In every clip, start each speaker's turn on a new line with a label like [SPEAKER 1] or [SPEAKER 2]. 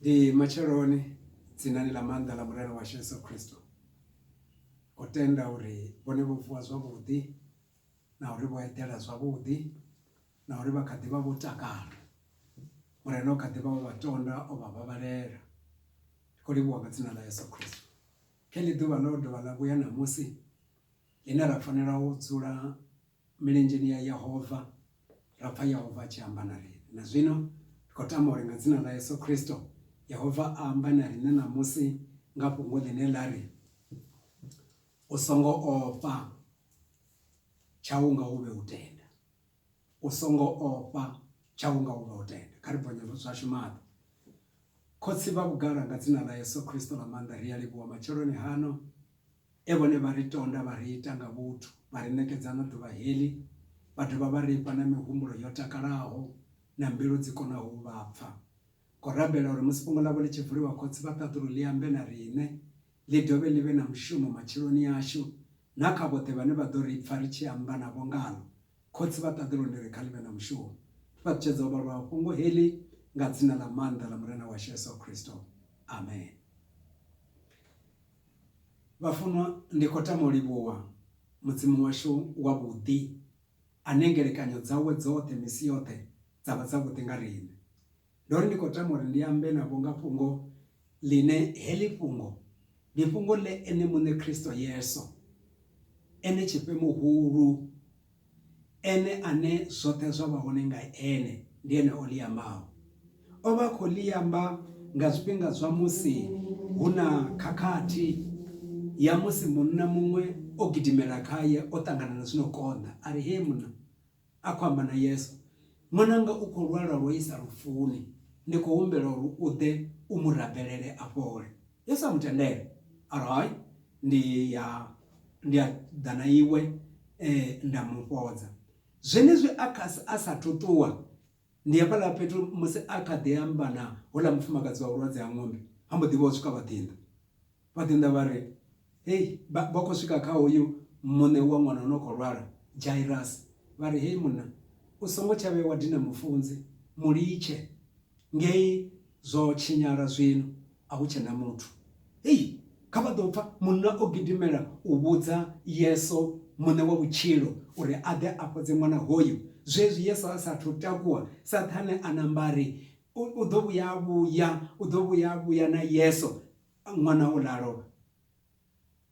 [SPEAKER 1] Di macharoni zinani la manda la murena wa Yesu Kristo. Utenda uri bone bufuwa zwabudi na uri bwetera zwabudi na uri bakadiba butakala. Mureno kadiba batonda obababarera. Kuri bwa zina la Yesu Kristo. Keli duba no do bala buya na musi. Ina rafanira utsura milenjeni ya Yehova. Rafa Yehova chiambanari. Na zwino kotama uri zina la Yesu Kristo. Yehova ambanari na musi ngapo ngode nelari. Usongo ofha tshau nga huvhe utenda. Usongo ofha tshau nga huvhe utenda. Karibu nyavu swashimata. Kotsi babugara nga zina la Yesu Kristo la manda riali buwa macharoni hano. Ebone baritonda barita nga butu. Barinekezana tubaheli. Batu babaripa na mihumbulo yotakaraho. Na mbilu zikona huvapfa. Korabela uri musipungo labo lichifuriwa kotsi bataturu liambe na rine. Lidobe libe na mshumo machironi yashu. Nakabote bane badori ipfarichi ambana bongalo. Kotsi bataturu ndere kalibe na mshumo. Tupacheza obarwa wapungo heli. Ngazina la manda la murena wa Yesu Kristo. Amen. Bafunwa ndikota molibuwa. Muzimu washu wabudi. Anengere kanyo zawe zote misi yote. Zabazabu tengarine. Dori ndikota moliambe na bonga pungo. Line heli pungo. Lipungo le ene mune Kristo Yesu. Ene chipe muhuru. Ene ane zote zoba honenga ene. Ndiene oliambao. Oba koliamba ngazipinga zwa musi. Huna kakati. Ya musi muna mungwe. Ogidimela kaya. Otangana na zino konda. Arihe muna. Akwamba na Yesu. Mwananga ukolwala roisa rufuni. Niko umbelo ude umurabelele apore. Yesu amtendele. Arai, ndiya dana iwe ndamupoza. Zenezwe asa tutua. Ndiya pala petu muse akadeamba na wala mfumagazi wa urazi ya ngombe. Hambo dibo suka batinda. Batinda bare. Hey, bako suka kao yu mune uwa noko rara. Jairus. Bare hey muna. Usongo chawe wadina mufunzi. Muriche. Ngei zo chinyara zwinu. Ahuche na mutu. Hey. Kabadopfa muna ogidimera ubuza Yesu mune wa buchiro uri ade apoze mwana hoyo Jesu Yesu asatutakuwa satane anambari udobu yabuya na Yesu mwana ularo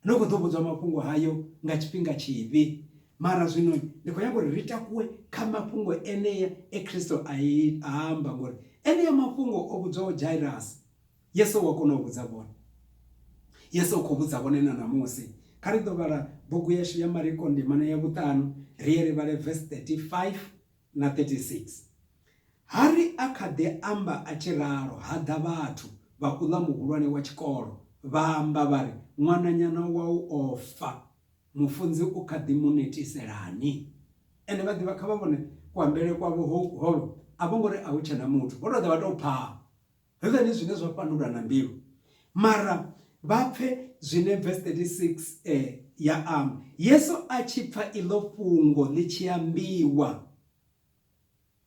[SPEAKER 1] noko dobu za mapungo hayo ngachipinga chivi mara zwino niko yango ritakuwe kama pungo ene Kristo aamba ngori ene mapungo obuzo Jairus Yesu wakono obuzabona Yesu kubuza bonena na Mose. Karido bara bugu yeshu ya Mariko ndimana ya butano. Riere bare verse 35 na 36. Hari akade amba achiraro hadabatu. Bakula muhurwane wa chikoro. Baamba bare. Mwana nyana wau ofha. Mufunzi ukadimuneti serani. Ene badi bakababone kwa mbele kwa holo. Abongore aucha na mutu. Horo da wado paa. Heza nizu nezo panura na mbiru. Mara Bape zine verse 36 ya Yesu achipa ilo fungo lichiambiwa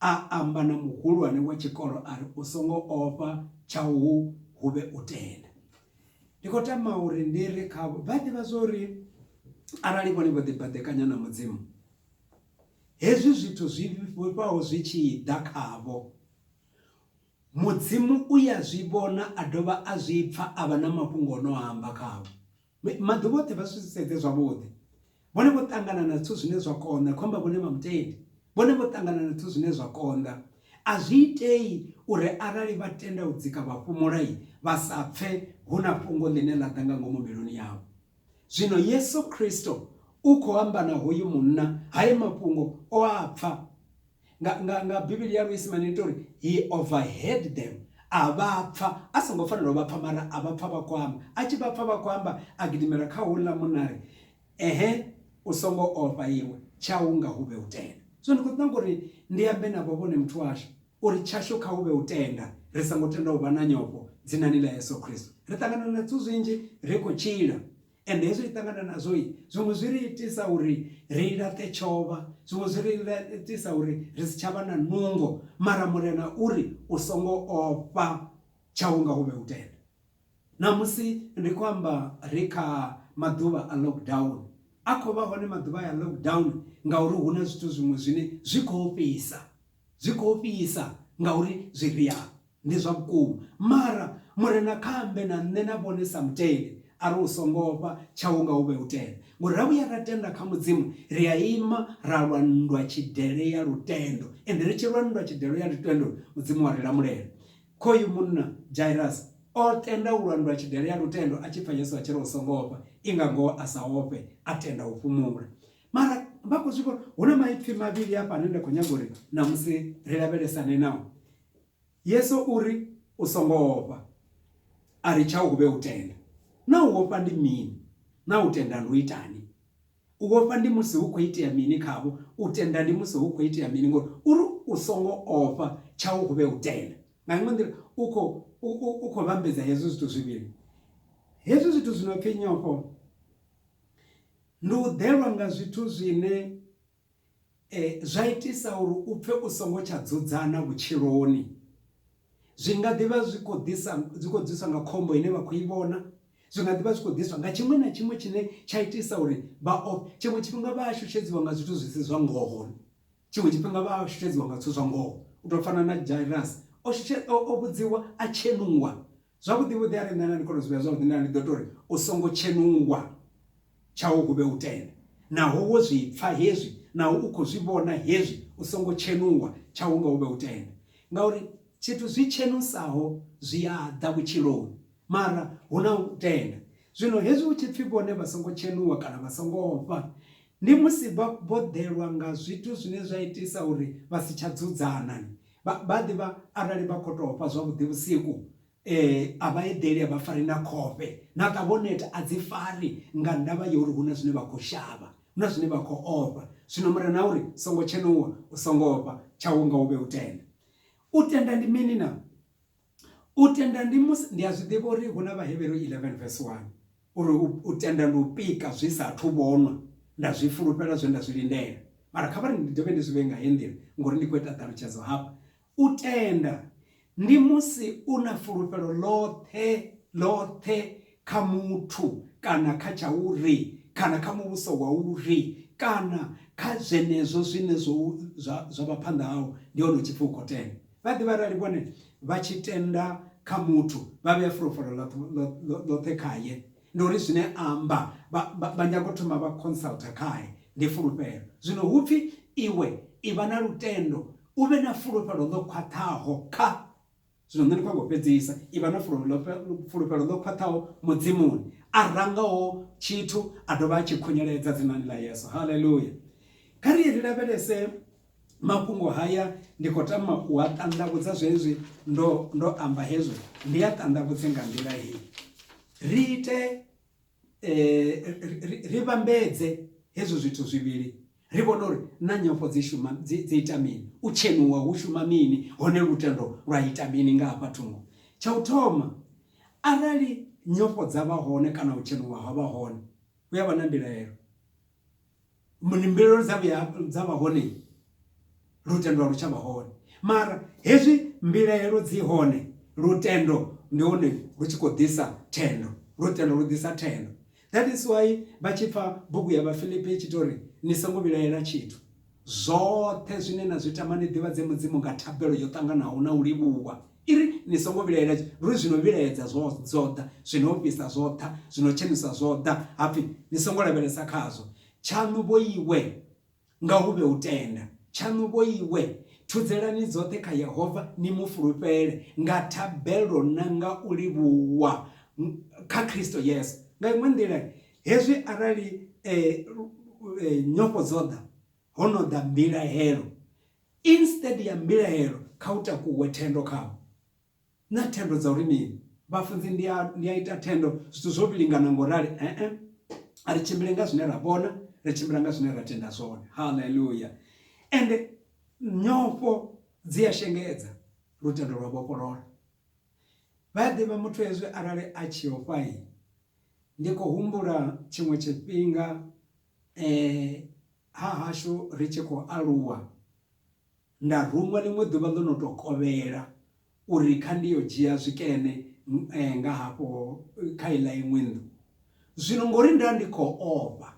[SPEAKER 1] aamba na muhulwane wa chikoro ari usongo ofha tshau huvhe utenda. Nikota mauri ndiri kabo badi bazori arali bone bodibadekanya na mudzimu. Hezwi zwithu zwipaho zwichida kavo. Mudzimu uyazvibona adova azvipfa avana mapungo no amba kavo. Madhovote vasvisese zvavode. Bone votangana nathu zvine zvakonda komba bone mamutendi. Bone votangana nathu zvine zvakonda. Azviitei uri arali vatenda udzika vapumurai vasapfe huna pungo line latanga ngomumbiluni yavo. Zvino Yesu Kristo ukoamba na hoyu munna haye mapungo oapfa. Nga Biblia yaruisi manitori he overheard them abapfa asangofanira bapfa mara abapfa bakwamba achibapfa bakwamba agidimera kaula munari usongo ofha iwe tshau nga huvhe utenda. So ndikutangori ndiyambe nabo bone mtwasha uri tshasho ka huvhe utenda risangotenda ubana nyopo dzinani la Yesu Kristo ritangana na tsuzinji riko chila ende hezwi ritangana nazo zvimwe zviriitisa uri rirate chova zvimwe zviriitisa uri risichava na nungo mara murena uri usongo ofha tshau nga huvhe utenda. Namusi ndi kwamba ri kha maḓuvha a lockdown, a khou vha hone maḓuvha ya lockdown ngauri hu na zwithu zwiṅwe zwine zwi khou fhisa ngauri zwi ria ndi zwa vhukuma. Mara murena khambe na nṋe na vhone sa muteli ari u songo fha tshau nga huvhe utenda, ngori ra vhuya ra tenda kha mudzimu ri a ima ra lwandwa tshidele ya lutendo, ende ri tshi lwandwa tshidele ya lutendo mudzimu wa ri lamulela. Khoyu munna Jairus o tenda u lwandwa tshidele ya lutendo a tshi pfa Yesu a tshi ri u songo fha, inga ngoho a sa ofhe a tenda u fhumula. Mara vha khou zwi vhona hu na maipfi mavhili hafha ane nda khou nyaga uri namusi ri lavhelesane nao. Yesu uri u songo ofha, a ri tshau huvhe utenda. Na u ofha ndi mini? Na u tenda ndi u itani? U ofha ndi musi hu khou itea mini khavho? U tenda ndi musi hu khou itea mini? Ngori uri u songo ofha tshau huvhe utenda, nga iṅwe nḓila u khou vhambedza hezwo zwithu zwivhili. Hezwi zwithu zwi no pfhi nyofho ndi u ḓelwa nga zwithu zwine zwa itisa uri u pfhe u songo tsha dzudzana vhutshiloni. Zwi nga ḓivha zwi khou ḓiswa nga khombo ine vha khou i vhona, zwi nga ḓivha zwi khou ḓiswa nga tshiṅwe na tshiṅwe tshine tsha itisa uri vha ofhe. Tshiṅwe tshifhinga vha a shushedziwa nga zwithu zwi si zwa ngoho, tshiṅwe tshifhinga vha a shushedziwa nga zwithu zwa ngoho. U tou fana na Jairus o vhudziwa a tshenuwa zwavhuḓi vhuḓi, a ri nṋe ndi kona u zwi vhea zwavhuḓi, nda ndi ḓo tori u songo tshenuwa tshau huvhe utenda. Naho wo zwi pfha hezwi, naho u khou zwi vhona hezwi, u songo tshenuwa tshau nga huvhe utenda. Ngauri tshithu zwi tshenusaho zwi a ḓa vhutshiloni, mara hu na u tenda. Zwino hezwi hu tshi pfhi vhone vha songo tshenuwa kana vha songo ofha, ndi musi vho ḓelwa nga zwithu zwine zwa itisa uri vha si tsha dzudzana. Vha ḓivha arali vha khou tou ofha zwavhuḓi vhusiku, a vha eḓeli, a vha fari na khofhe, na ṱavho neta a dzi fari nga ndavha ya uri hu na zwine vha khou shavha, hu na zwine vha khou ofha. Zwino mura na uri songo tshenuwa, u songo ofha tshau nga huvhe utenda. U tenda ndi mini na? U tenda ndi musi, ndi a zwi ḓivha uri hu na Vhahevheru 11 verse 1 uri u tenda ndi u pika zwi sathu vhonwa, nda zwi fulufhela zwe nda zwi lindela. Mara kha vhari ndi dovhe ndi zwi vhe nga heyi nḓila ngori ndi khou ita ṱhalutshedzo hafha. U tenda ndi musi u na fulufhelo ḽoṱhe kha muthu kana kha tsha uri kana kha muvhuso wa uri kana kha zwenezwo zwine zwa vha phanḓa hau, ndi hone u tshi pfhi u khou tenda. Vha ḓivha arali vhone vha tshi tenda kha muthu vha vhea fulufhelo ḽoṱhe khaye, ndi uri zwine amba vha nyago thoma vha consulta khaye, ndi fulufhelo. Zwino hu pfhi iwe i vha na lutendo, u vhe na fulufhelo ḽo khwaṱhaho kha, zwino nṋe ndi khou ngo fhedzisa, i vha na fulufhelo ḽo khwaṱhaho mudzimuni, a rangaho tshithu a dovha a tshi khunyeledza dzinani ḽa Yesu. Haleluya. Kha ri lavhelese mafhungo haya, ndi khou tama u a ṱanḓavhudza zwezwi ndo amba hezwo, ndi a ṱanḓavhudze nga nḓila hei. Ri ite ri vhambedze hezwo zwithu zwivhili, ri vhone uri na nyofho dzi ita mini, u tshenuwa hu shuma mini, hone lutendo lwa ita mini nga hafha thungo. Tsha u thoma, arali nyofho dza vha hone kana u tshenuwa ha vha hone, hu ya vha na mbilahelo. Mbilahelo dza vha hone, lutendo lu tsha vha hone. Mara hezwi mbilahelo dzi hone, lutendo ndi hone lu tshi khou ḓisa thendo, lutendo lu ḓisa thendo. That is why vha tshi pfa bugu ya Vhafilipi i tshi tori ni songo vhilahela tshithu, zwoṱhe zwine na zwi tama ni ḓivhadze mudzimu nga thabelo yo ṱanganaho na u livhuwa. Iri ni songo vhilahela uri zwino vhilaedza zwoḓa, zwino ofhisa zwoṱha, zwino tshenisa zwoḓa, hapfi ni songo lavhelesa khazwo. Tshaṋu vho iwe nga huvhe utenda, tshaṋu vho iwe thudzelani dzoṱhe kha Yehova ni mu fulufhele nga thabelo na nga u livhuwa kha Kristo Yesu. Nga iṅwe nḓila hezwi arali nyofho dzo ḓa, hono ḓa mbilahelo, instead ya mbilahelo kha u takuwe thendo khavho. Na thendo dza uri mini? Vhafunzi ndi a ita thendo zwithu zwo vhilingana ngorali, a ri tshimbile nga zwine ra vhona, ri tshimbila nga zwine ra tenda zwone. Haleluya. Ende nyofho dzi a shengedza, lutendo lwa vhofholola. Vha ḓivha muthu hezwi arali a tshi ofha, ndi khou humbula tshiṅwe tshifhinga hashu ri tshi khou aluwa, nda rumwa ḽiṅwe ḓuvha ḽo no tou kovhela uri kha ndi yo dzhia zwikene nga hafho kha iḽa iṅwe nnḓu. Zwino ngori nda ndi khou ofha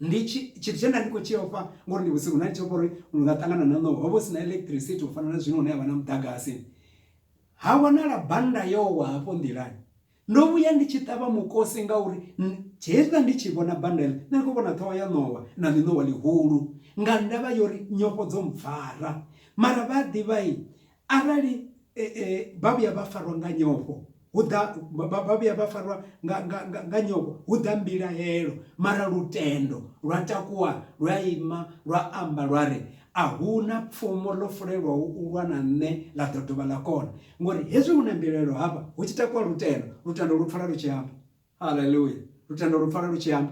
[SPEAKER 1] ndi tshithu tshe nda ndi khou tshi ofha ngori ndi vhusiku na tshi ofha uri u nga ṱangana na no hovha sina electricity u fana na zwino hune havha na muḓagasi. Ha wanala banda yo wa hafho nḓilani. Ndo vhuya ndi tshi ṱavha mukosi ngauri hezwiḽa ndi tshi vhona banda iḽi nṋe ndi khou vhona ṱhoho ya ṋowa na ḽiṋowa ḽihulu nga ndavha yori nyofho dzo mpfara. Mara vha ḓivha arali vha vhuya vha farwa nga nyofho hu ḓa vha vhuya vha farwa nga nyofho hu ḓa mbilahelo. Mara lutendo lwa takuwa lwa ima lwa amba lwa ri ahuna pfumo ḽo fulelwaho u lwa na nṋe ḽa ḓo dovha ḽa kona. Ngori hezwi hu na mbilahelo hafha hu tshi takuwa lutendo lu pfala lu tshi amba. Haleluya. Lutendo lu pfala lu tshi amba,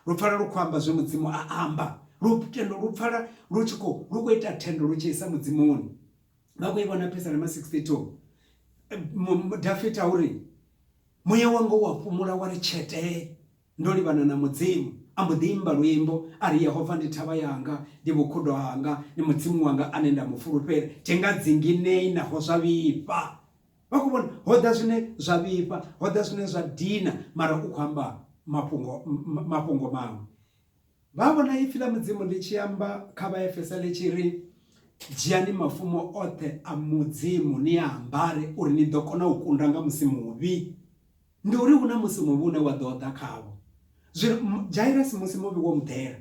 [SPEAKER 1] lu pfala lu khou amba zwe mudzimu a amba. Lutendo lu pfala lu tshi khou ita thendo lu tshi isa mudzimuni. Vha khou i vhona Psalm 62 Dafita uri muya wanga wa fhumula wa ri tshete ndo livhana na mudzimu. Ambo ḓi imba luimbo ari Yehova ndi thavha yanga ndi vhukhudo hanga ndi mudzimu wanga ane nda mufulufhela. Tingadzingi nei naho zwa vhifha. Vha khou vhona hoḓa zwine zwa vhifha hoḓa zwine zwa dina mara u khou amba mafhungo maṅwe. Vha vhona ipfi ḽa mudzimu ḽi tshi amba kha Vhaefesa ḽi tshi ri dzhiani mafumo oṱhe a mudzimu ni ambare uri ni ḓo kona u kunda nga musi muvhi. Ndi uri hu na musi muvhi une wa ḓo ḓa khavho. Zwino Jairus musi muvhi wo muḓela.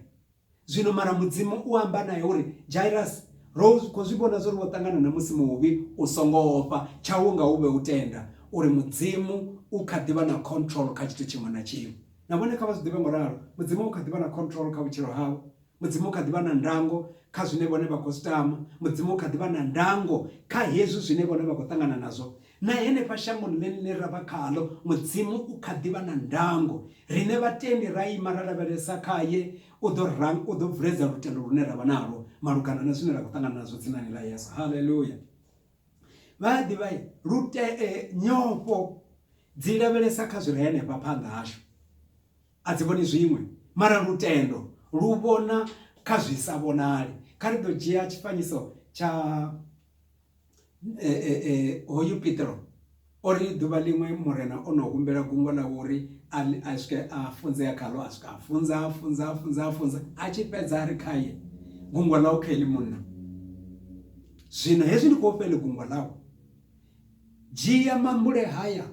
[SPEAKER 1] Zwino mara mudzimu u amba naye uri Jairus ro khou zwi vhona zwo ri wo ṱangana na musi muvhi u songo ofha tshau nga huvhe utenda uri mudzimu u kha ḓivha na control kha tshithu tshiṅwe na tshiṅwe. Na vhone kha vha zwi ḓivhe ngoralo mudzimu u kha ḓivha na control kha vhutshilo havho. Mudzimu u kha ḓivha na ndango kha zwine vhone vha khou zwi tama. Mudzimu u kha ḓivha na ndango kha hezwi zwine vhone vha khou ṱangana nazwo. Na henefha shangoni ḽine ra vha khaḽo mudzimu u kha ḓivha na ndango. Rine vhatendi ra ima ra lavhelesa khaye u ḓo bvuledza lutendo lune ra vha nalwo malugana na zwine ra khou ṱangana nazwo dzinani ḽa Yesu. Haleluya. Vha ḓivha nyofho dzi lavhelesa kha zwi re henefha phanḓa hashu. A dzi vhoni zwiṅwe mara lutendo lu vhona kha zwi sa vhonali. Kha ri ḓo dzhia tshifanyiso tsha hoyu Petro ori ḓuvha ḽiṅwe murena o no humbela gungo ḽa uri a swike a funzea khaḽo a swika a funza a tshi fhedza a ri khaye gungo ḽau kha iḽi munna. Zwino hezwi ndi khou fha iḽi gungo ḽau dzhia mambule haya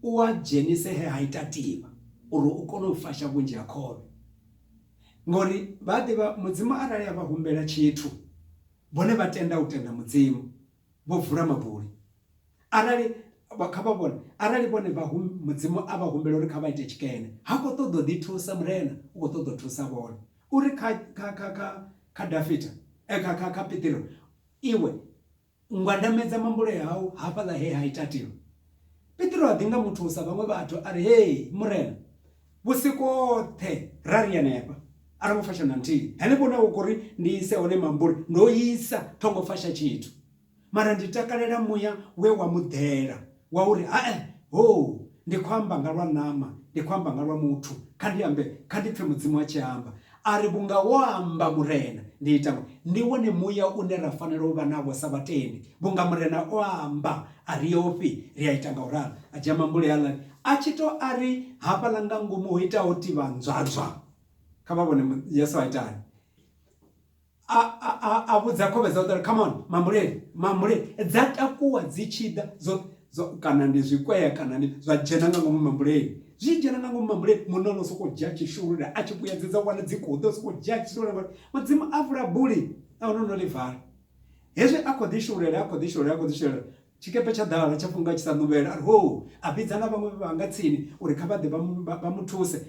[SPEAKER 1] u a dzhenise he ha ita tiva uri u kone u fasha vhunzhi ha khovhe. Ngori vha ḓivha mudzimu arali a vha humbela tshithu vhone vha tenda u tenda mudzimu vho vula mabuli. Arali kha vha vhone arali vhone mudzimu a vha humbela uri kha vha ite tshikene ha khou ṱoḓa u ḓi thusa murena u khou ṱoḓa u thusa vhone. Uri kha Dafita kha Petro iwe ngwandamedza mambule yau hafhaḽa he ha ita tiva. Petro a ḓi nga muthusa vhaṅwe vhathu ari hei murena vhusiku hoṱhe ra ri henefha a ri ngo fasha na nthihi. Henefho na u khou ri ndi ise hone mambule ndo isa thongo fasha tshithu. Mara ndi takalela muya we wa muḓela wa uri ndi khou amba nga lwa ṋama ndi khou amba nga lwa muthu kha ndi pfhe mudzimu a tshi amba. Ari vhunga wo amba murena ndi ita ndi wone muya une ra fanela u vha navho sa vhatendi. Vhunga murena o amba ari yofi ri a ita nga uralo a dzhia mambule haḽani a tshi to ari hafhaḽa nga ngomu ho itaho tiva nzwadzwa. Kha vha vhone Yesu a itani a vhudza khovhe dzawe come on mambule dza takuwa dzi tshi ḓa zo kana ndi zwikwea kana ndi zwa dzhena nga ngomu mambuleni. Zwi dzhena nga ngomu mambuleni munono soko dzhia tshishulula a tshi vhuyedzedza wana dzi khou ḓo soko dzhia tshishulula ngori mudzimu a vula buli a no ḽi vala. Hezwi a khou ḓi shulela tshikepe tsha ḓala tsha funga tshi sa ṋuvhela ari a vhidza na vhaṅwe vhanga tsini uri kha vha ḓe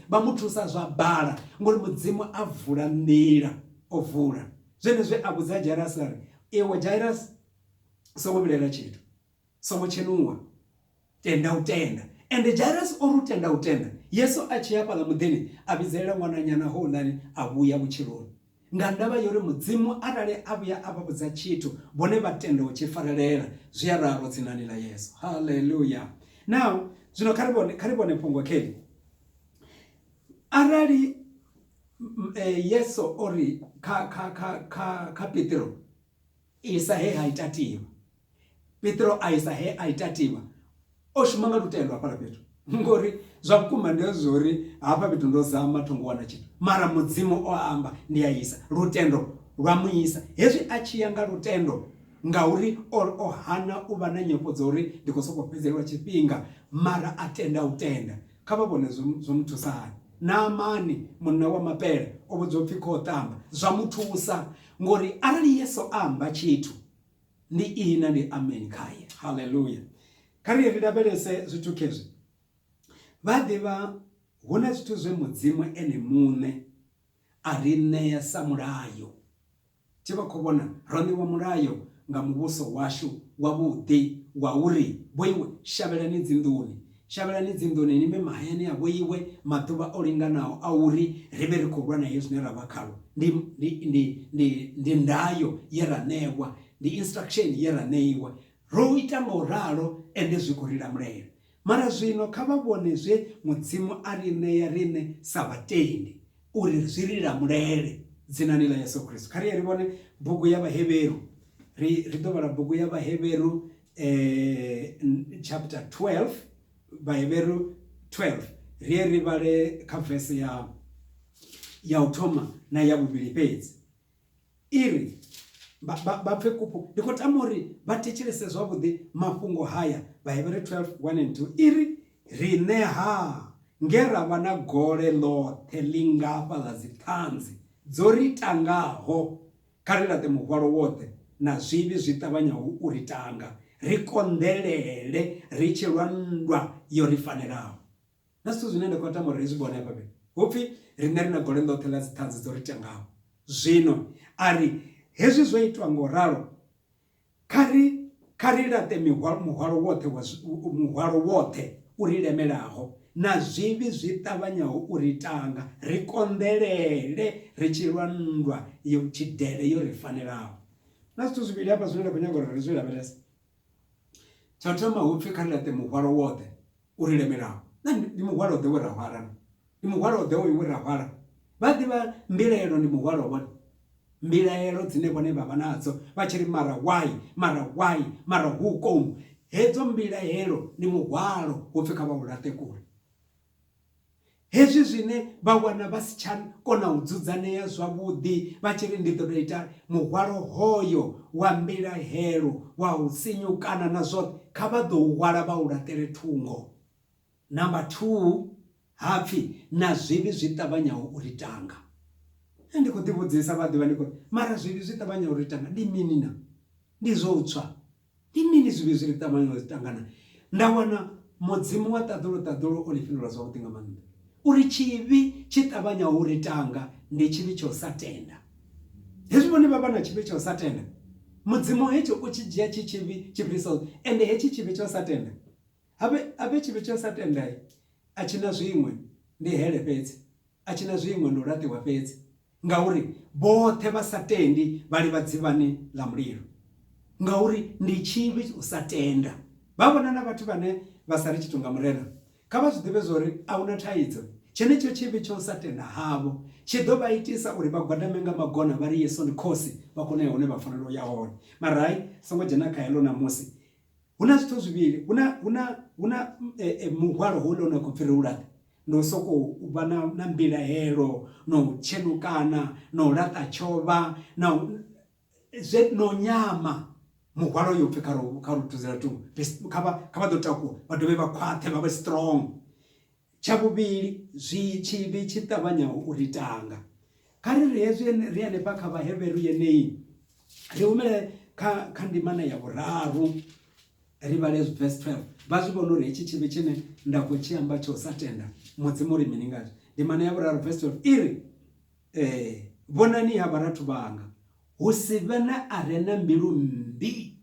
[SPEAKER 1] vha muthusa zwa bala ngori mudzimu a vula nḓila o vula. Zwenezwi a vhudza Jairus ari iwe Jairus songo vhilela tshithu songo tshenuwa tenda u tenda. Ende Jairus o ri u tenda u tenda. Yesu a tshi ya fhaḽa muḓini a vhidzelela ṅwananyana houḽani a vhuya vhutshiloni. Nga ndavha yori mudzimu arali a vhuya a vha vhudza tshithu vhone vha tenda u tshi farelela zwi a ralo dzinani ḽa Yesu. Haleluya. Now zwino kha ri vhone fhungo kheli. Arali Yesu ori kha Petro isa he ha ita tiva. Petro aisa he aitatiwa oshimanga lutendo apala petu ngori zvakuma ndezori hapa vitu ndozama tongowana chito mara mudzimu oamba ndiyaisa lutendo rwamuisa hezvi achiyanga lutendo ngauri ohana uva na nyepo dzori ndikosokopedzerwa chipinga mara atenda utenda kavavone zvomutusa naamani munna wa mapere ovodzopfika otamba zvamutusa ngori arali yesu amba chitu ndi ina ndi amen kaya haleluya kari ridaberese zvitukezvi vadhiva huna zvitu zvemudzimu ene mune arineya samurayo tivakuvona roniwa murayo nga mubuso washu wavudhi wauri boiwe shavelani dzinduni nime mahayani ya boiwe matuva olinganawo auri rive rikurwa naye zvine ravakalo ndi ndayo yeranewa ndi instruction yeraneiwa roita moralo ende zvikurira murere mara zvino kavavonezve mudzimu arineya rine savatendi uri zvirira murere dzinanila Yesu Kristu kari rivone bhuku yavaheveru ridovara bhuku yavaheveru chapter 12 vaheveru 12 riye rivare kavhesi ya utoma na yavuviri pedzi iri bapfekupo ndikotamori vatecherese zvavudhi mafungo haya vaheveru 12 1 and 2 iri rineha ngerava na gore lothe lingapa la zitanzi dzoritangaho karirate muhwaro wothe na zvivi zvitavanyaho uritanga rikondelele richirwandwa yorifaniraho nasitu zvinende kwatamori rizvibona ipape upfi rine rina gore lothe la zitanzi dzoritangaho zvino ari hezvi zvoitwa ngoraro karirate muhwaro wothe urilemeraho na zvivi zvitavanyaho uritanga rikondelele richirwandwa yochidele yorifaniraho nasitu zviviri apa zvinoenda kunyagorera rizviraveresa chatoma upfi karirate muhwaro wothe urilemeraho ndi muhwaro wothe werahwara ndi muhwaro wothe werahwara vadhiva mbilaelo ndi muhwaro wothe mbilaelo dzine vone vava nadzo vachiri mara hukomu hedzo mbilaelo ni muhwaro wopfi kavaurate kure hezvi zvine vawana vasichakona udzudzanea zvavudhi vachiri nditotoita muhwaro hoyo wa mbilahelo wa usinyukana na zvote kavadouhwara vauratere tungo number 2 hapfi na zvivi zvitavanyaho uritanga ndikutivudzisa vadhiva ndikoti mara zvivi zvitavanyaho uritanga ndiminina ndizoutsva ndimini zvivi zvitavanyaho uritangana ndawana mudzimu wa tadhuro olifinura zvakutinga manunda uri chivi chitavanyaho uritanga ndi chivi chosatenda hezvi vone vava na chivi chosatenda mudzimu hecho uchijiya chichivi chiprisa ende hechi chivi chosatenda ave chivi chosatenda achina zvimwe ndi here pedzi achina zvimwe ndoratiwa pedzi ngauri bothe vasatendi vari vadzivani la muliro ngauri ndi chivi usatenda vavona na vatu vane vasari chitungamurera kavazvidive zvori auna thaidzo chenecho chivi chosatenda havo chidovaitisa uri vagwadamenga magona vari yesu ndikosi vakona yone vafaniro yahone marai songojena kaelo namusi una zvito zviviri una muhwaro hulona kupfiriurata nosoko uva na mbilahelo nouchenukana nourata chova nonyama muhwaro yopfi karutuzira tu kavadotaku vadove vakwate vave strong chavuviri chivi chitavanyaho uritanga kari rezvi riyane pakavaheveru yenei riumere kandimana yavuraru riva rezvi verse 12 vazvivonori hechi chivi chine ndakuchiamba chosatenda mudzimu uri miningazi ndimana yavuraru verse 12 iri vonani havaratu vanga husive na arena mbilu mbi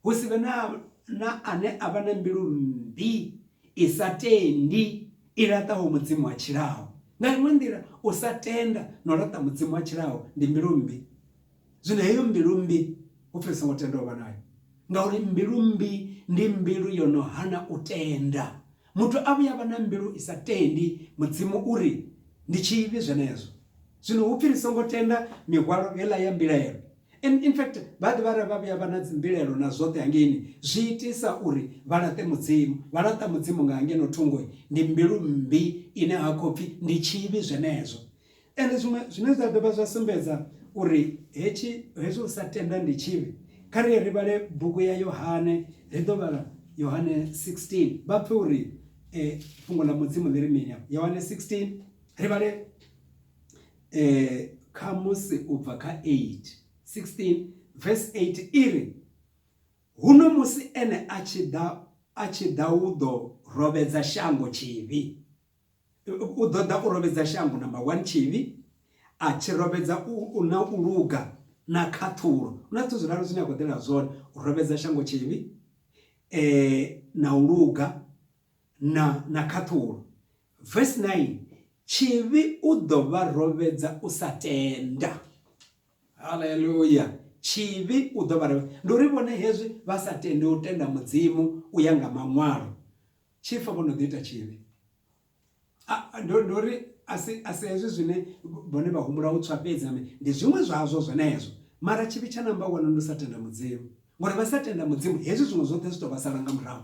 [SPEAKER 1] husive na ane ava na mbilu mbi isatendi irataho mudzimu wachiraho ngaimwe ndira usatenda norata mudzimu wachiraho ndi mbilu mbi zvino heyo mbilu mbi upfisa ngotenda ova nayo ngauri mbilu mbi ndi mbilu yonohana utenda mutu avu yava na mbilu isatendi mudzimu uri ndi chivi zvenezvo zvino upfirisa ngotenda mihwaro yela ya mbilaelo in fact vhaḓi vhara vha vhuya vha na dzimbilelo na zwoṱhe hangeni zwi itisa uri vha laṱe mudzimu, vha laṱa mudzimu nga hangeno thungo ndi mbilu mmbi ine ha khou pfhi ndi tshivhi zwenezwo. Ende zwine zwa dovha zwa sumbedza uri hezwi u sa tenda ndi tshivhi, kha ri vhale bugu ya Yohane, ri ḓo vhala Yohane 16 vha pfhe uri fhungo ḽa mudzimu ḽi ri mini. Yohane 16 ri vhale kha musi u bva kha 16 verse 8 iri, huno musi ene a tshi ḓa u ḓo rovhedza shango tshivhi. U ḓo ḓa u rovhedza shango number 1 tshivhi, a tshi rovhedza na u luga na khaṱhulo. Na zwithu zwiralo zwine a khou ḓela zwone, u rovhedza shango tshivhi, na u luga na khaṱhulo. Verse 9, tshivhi u ḓo vha rovhedza u sa tenda. Haleluya. Tshivhi u ḓo vha rovhedza. Ndi uri vhone hezwi vha sa tende u tenda mudzimu u ya nga maṅwalo, tshifa vho no ḓi ita tshivhi. Ndi uri asi hezwi zwine vhone vha humbula u tswa fhedzi, ndi zwiṅwe zwazwo zwenezwo. Mara tshivhi tsha namba 1 ndi u sa tenda mudzimu, ngori vha sa tenda mudzimu hezwi zwiṅwe zwoṱhe zwi tou vha sala nga murahu.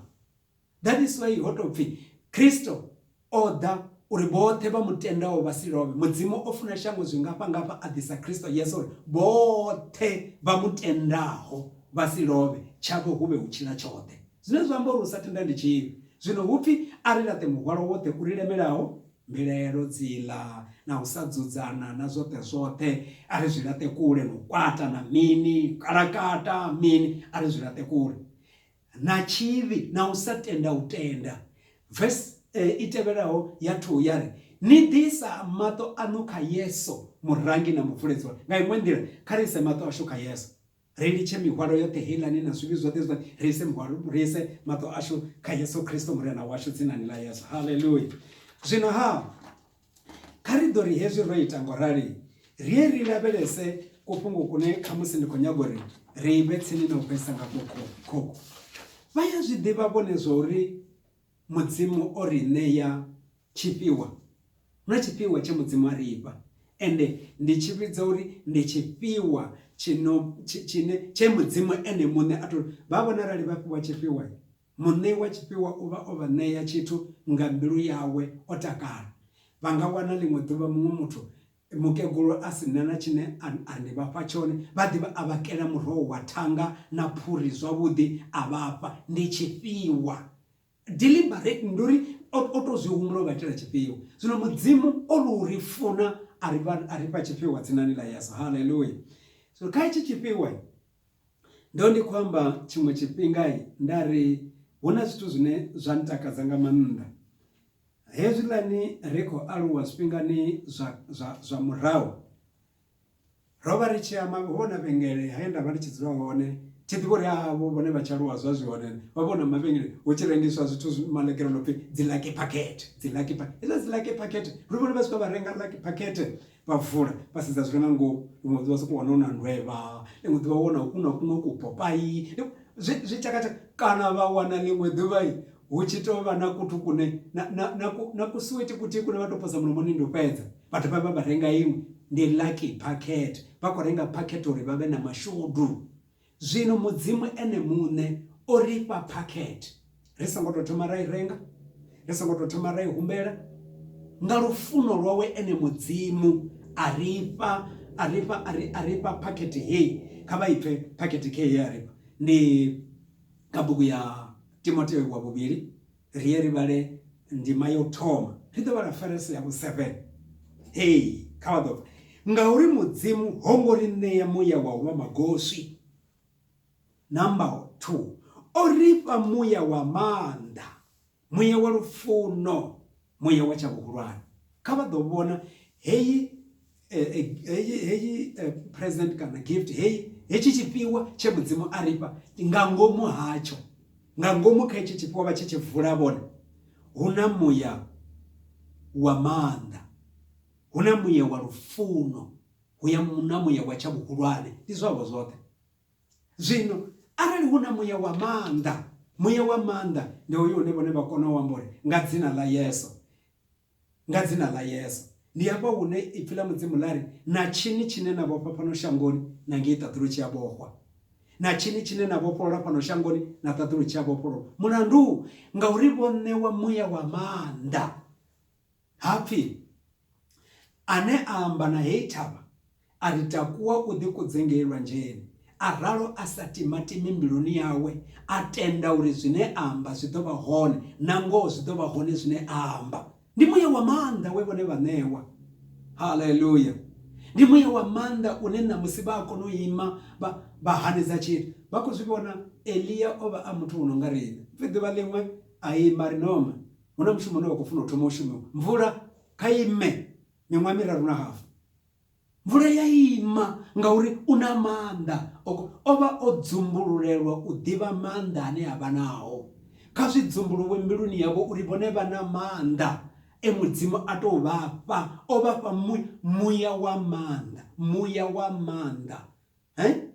[SPEAKER 1] That is why ho tou pfhi Kristo o ḓa uri vhoṱhe vha mutendaho vha si lovhe. Mudzimu o funa shango zwingafha a ḓisa Kristo Yesu uri vhoṱhe vha mutendaho vha si lovhe, tshavho huvhe hu tshila tshoṱhe. Zwine zwa amba uri u sa tenda ndi tshivhi. Zwino hupfi a ri laṱe muhwalo woṱhe uri lemelaho, mbilaelo dziḽa na u sa dzudzana na zwoṱhe a ri zwi laṱe kule, no kwata na mini, karakata mini, a ri zwi laṱe kule na tshivhi na u sa tenda u tenda. Verse i tevhelaho ya 2 ya ri, ni ḓisa maṱo aṋu kha Yesu murangi na mubvuledzi waṋu. Nga iṅwe nḓila kha ri ise maṱo ashu kha Yesu, ri litshe mihwalo yoṱhe heiḽani na zwivhi zwoṱhe zwa ri ise maṱo ashu kha Yesu Kristo murena washu dzinani ḽa Yesu. Haleluya. Zwino kha ri ḓo ri hezwi ro ita ngorali, ri lavhelese kufhungo kune khamusi ndi khou nyaga uri ri vhe tsini na u bvesa nga khokho. Vha ya zwi ḓivha vhone zwa uri mudzimu o ri ṋea tshifhiwa. Hu na tshifhiwa tshe mudzimu a ri ifha, ende ndi tshi vhidza uri ndi tshifhiwa tshine tshe mudzimu ene muṋe a tou vha vhona arali vha fhiwa tshifhiwa, muṋe wa tshifhiwa u vha o vha ṋea tshithu nga mbilu yawe o takala. Vha nga wana ḽiṅwe ḓuvha muṅwe muthu mukegulu a sina na tshine a ndi vhafha tshone, vha ḓivha a vhakela muroho wa thanga na phuri zwavhuḓi a vhafha. Ndi tshifhiwa deliberate, ndi uri o tou zwi humbula u vha itela tshifhiwa. Zwino mudzimu o lu ri funa a ri fha tshifhiwa dzinani ḽa Yesu. Haleluya. So kha itshi tshifhiwa ndo ndi khou amba tshiṅwe tshifhinga nda ri hu na zwithu zwine zwa ntakadza nga maanḓa. Hezwiḽani ri khou aluwa zwifhingani zwa murahu, ro vha ri tshi amba vhona vhengele haye nda vha ndi tshi dzula hone, tshi ḓivha uri havho vhone vha tshi aluwa zwa zwi hone, vha vhona mavhengele hu tshi rengiswa zwithu malekelo no pfhi dzi lucky packet. Hezwiḽa dzi lucky packet ri vhone vha swika vha renga lucky packet vha vula vha sedza zwi nga ngomu. Ḽiṅwe ḓuvha sokou wana u na ndwevha, ḽiṅwe ḓuvha wona u na kuṅwe kupopayi, zwi tshakatshaka. Kana vha wana ḽiṅwe ḓuvha hu tshi tou vha na kuthu kune na kusuweti kuthihi kune vha tou posa mulomoni ndi u fhedza. Vhathu vha vha renga iṅwe ndi lucky packet, vha khou renga packet uri vha vhe na mashudu. Zwino mudzimu ene muṋe o ri fha packet, ri songo tou thoma ra i renga, ri songo tou thoma ra i humbela. Nga lufuno lwawe ene mudzimu a ri fha packet heyi. Kha vha ipfe packet ke heyi a ri fha. Ndi kha bugu ya Timoteo wa vhuvhili ri ye ri vhale ndima ya u thoma, ri ḓo vhala verse ya 7. Hey, kha vha ḓo pfha, ngauri mudzimu ho ngo ri ṋea muya wa u vha magoswi. Number 2, o ri fha muya wa maanḓa, muya wa lufuno, muya wa tsha vhuhulwane. Kha vha ḓo vhona heyi present kana gift hetshi tshifhiwa tshe mudzimu a ri fha, nga ngomu hatsho, nga ngomu kha hetshi tshifhiwa vha tshi tshi vula vhone, hu na muya wa maanḓa, hu na muya wa lufuno, hu na muya wa tsha vhuhulwane. Ndi zwavho zwoṱhe. Zwino arali hu na muya wa maanḓa, muya wa maanḓa ndi hoyo une vhone vha kona u amba uri nga dzina ḽa Yesu, nga dzina ḽa Yesu. Ndi hapa une ipfila mudzimu lari na chini chine na vhopa pano shangoni na ngeita thuru chia bohwa. Na chini chine na vhopolola pano shangoni na tathuru chia vhopolola. Mulandu ngauri vonewa muya wa maanda. Hapi ane amba na heitava aritakuwa udhikudzengerwa njeni. Aralo asati matimi mbiluni yawe atenda uri zwine amba zwidova hone nango zwidova hone zwine amba. Ndi muya wa maanda wevone vanewa. Hallelujah. Ndi muya wa maanda unena musiba akono ima bahaniza chiri. Bako zwibona Elia oba amutu unongarine. Vidu valimwe ayi marinoma. Una mshumo no kufuna utomushumo. Mvura kaime nyamwamira runa hafu. Mvura yaima ngauri una maanda oba odzumburulelwa udiva maanda ane abanao. Kazi dzumburuwe mbiluni yabo uribone bana maanda. Emudzimu atovapa ovapa muya wa maanda, muya wa maanda,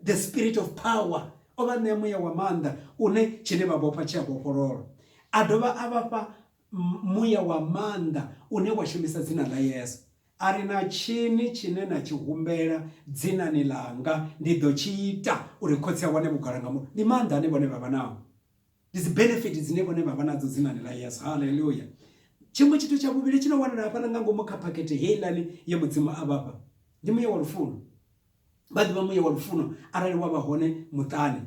[SPEAKER 1] the spirit of power ova ne muya wa maanda une chine vavopa chia vopololo. Adova avapa muya wa maanda une washumisa dzina la Yesu. Arina chini chine na chihumbera dzina nilanga ndido chiita uri kotsia wane bugaranga mu ni maanda ne bone baba nao. These benefits dzine bone baba nadzo dzina la Yesu. Hallelujah. Chimwe chitu cha bubili chino wana hapana ngango muka pakete helani ya mudzimu ababa. Ndi muya wa rufuno. Badi ba muya wa rufuno arali waba hone mutani.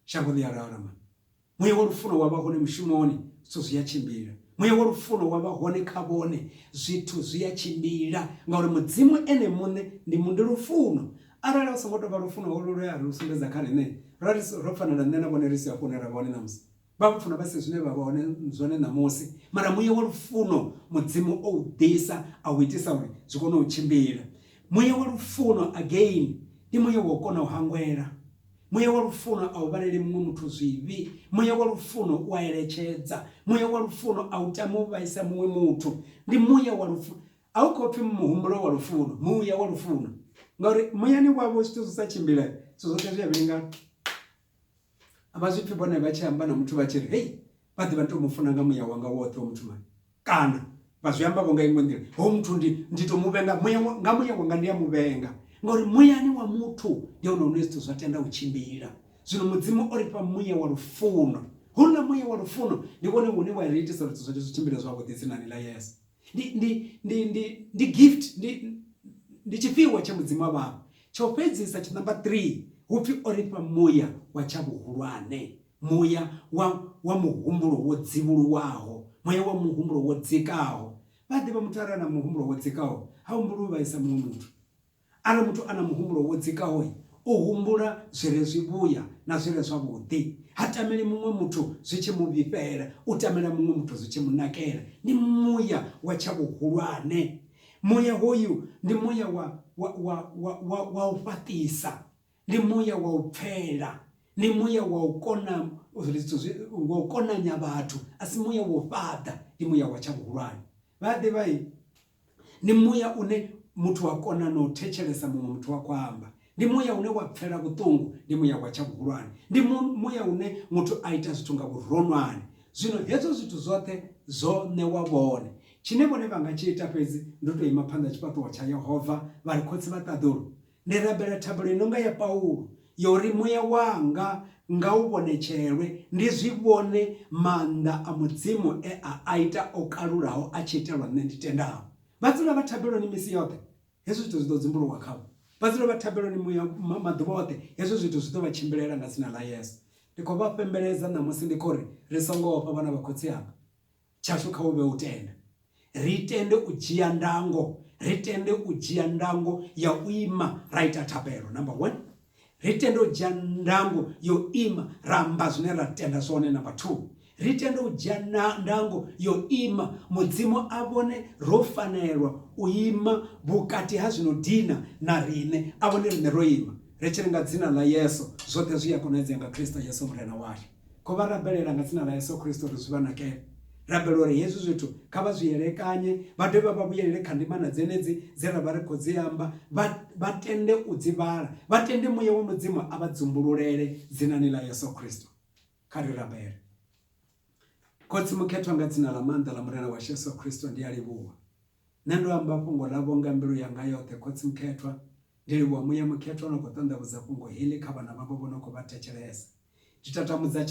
[SPEAKER 1] Shangoli ya rarama. Muya wa rufuno waba hone mshumoni so ya chimbira. Muya wa rufuno waba hone kabone zitu ya chimbira. Ngauri mudzimu ene mune ndi mundu rufuno. Arali wasangoto ba rufuno ololo ya rusumeza kale ne. Rali rofana na nena bone risi ya kone rabone namsi. Bamfuna base zwine babone nzone na Mose mara muya wa rufuno mudzimu oudisa awitisa uri zikono uchimbira. Muya wa rufuno again ndi muya wokona uhangwera. Muya wa rufuno awubalele mwe muthu zwivi. Muya wa rufuno waelechedza. Muya wa rufuno awutamuvaisa mwe muthu. Ndi muya wa rufuno awukopi muhumbulo wa rufuno. Muya wa rufuno ngori muya ni wabo zwithu zisachimbira zozote zviyabiringa. Abazvipi bone vachiyamba na mtu vachiri hey vati vantu mufunanga muya wanga wote mtu mani kana vazviyamba vonga imwe ndira ho mtu nditomuvenga muya wanga ndiya muvenga ngori muya ni wa mtu ndiyo unonesto zvatenda uchimbira. Zvino mudzimu ori pa muya wa rufuno. Huna muya wa rufuno ndikone une wairiitisa kuti zvote zvichimbira zvako dzina la Yesu. Ndi gift ndi chifiwa chemudzimu baba. Chopedzisa chinamba 3 upi oripa muya wachabuhulwane. Muya wa muhumbulo wodzivulu waho. Muya wa muhumbulo wodzikaho. Vadi vamutara na muhumbulo wodzikaho haumbulu vaisa mumutu. Ana mutu ana muhumbulo wodzikaho uhumbula zvere zvibuya na zvere zvavudi. Hatameli mumwe mutu zvichimuvipera, utamela mumwe mutu zvichimunakera. Ni muya wachabuhulwane. Muya hoyu ndi muya wa ufatisa. Ni muya wa upfela. Ni muya wa ukona nyabatu. Asi muya wa ufada. Ni muya wa chabuhulwane. Vade vai. Ni muya une mutu wakona no techelesa mutu wakwamba. Ni muya une wapfela kutungu. Ni muya wa chabuhulwane. Ni muya une mutu aita zitunga buronwane. Zino hezo zitu zote zone wabone. Chinebone vangachita pezi ndoto imapanda chipato cha Yehova varikotsi vataduru. Nerabera tabula inonga ya Paulo yori muya wanga ngaubonecherwe ndizvibone manda amudzimu aita okaruraho achitelwa nenditendaho. Vadzira vatabelo ni misi yote hezo zvitu zvidodzimburo wakavo. Vadzira vatabelo ni muya madhovote hezo zvitu zvidovachimbilela ngazina la Yesu. Ndikovapembeleza namusi ndikori risongopa vana vakotsi yanga chashuka ube utenda. Ritende ujia ndango. Ritende ujia ndango ya uima raita tabero. Number 1. Ritende ujia ndango yo ima ramba zunera tenda zone. Number 2. Ritende ujia ndango yo ima mudzimu abone rofanerwa uima bukati hazino dina na rine abone rine roima. Rechirenga dzina la Yesu zote zuya kuneze nga Kristo Yesu mrena washi. Kova rabelela nga dzina la Yesu Kristo ruzivana ke. Rabelore Yesu zitu kaba zuyerekanye badeba babuyelele kandimana zenezi zera bareko ziyamba batende udzibara batende muye wo mudzimu abadzumbulurere zinani la Yesu Kristo kari rabere kotsi muketwa nga dzina la manda la mrena wa Yesu Kristo ndi alibuwa nando ambapo ngolabonga mbilu yanga yote kotsi mkhetwa ndiliwa muye mkhetwa no kotonda buza kungo hili kabana babo bono ko batecheleza chitatamuza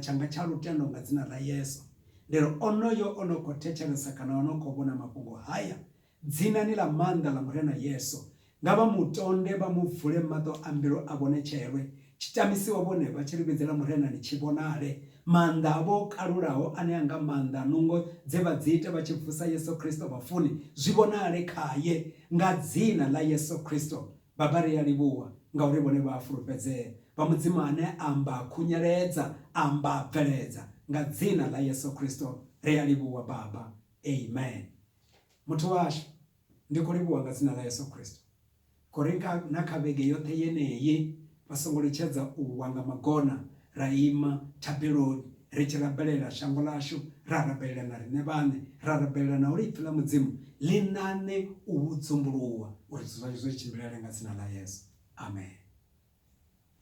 [SPEAKER 1] changa cha lutendo nga dzina la Yesu lero onoyo ono kotecheleza kana ono kobona mapungo haya dzina ni la manda la mrena Yesu ngaba mutonde ba muvule mato ambiro abone cherwe chitamisi wabone bachiribizela mrena ni chibonale manda abo karuraho ane manda nungo dzeba dzite bachifusa Yesu Kristo bafuni zvibonale kaye nga dzina la Yesu Kristo babari yalibuwa nga uribone bafurupeze bamudzimane amba kunyeredza amba bveleza nga dzina la Yesu Kristo realibuwa baba amen mutu washo ndikolibuwa nga dzina la Yesu Kristo korinka nakabege yote yeneyi basongolecheza uwanga magona raima tabironi richirabelela shango lashu rarabelela na rinebane rarabelela na uripfila mudzimu linane uwudzumburuwa uri zvaizvo chimbirale nga dzina la Yesu amen.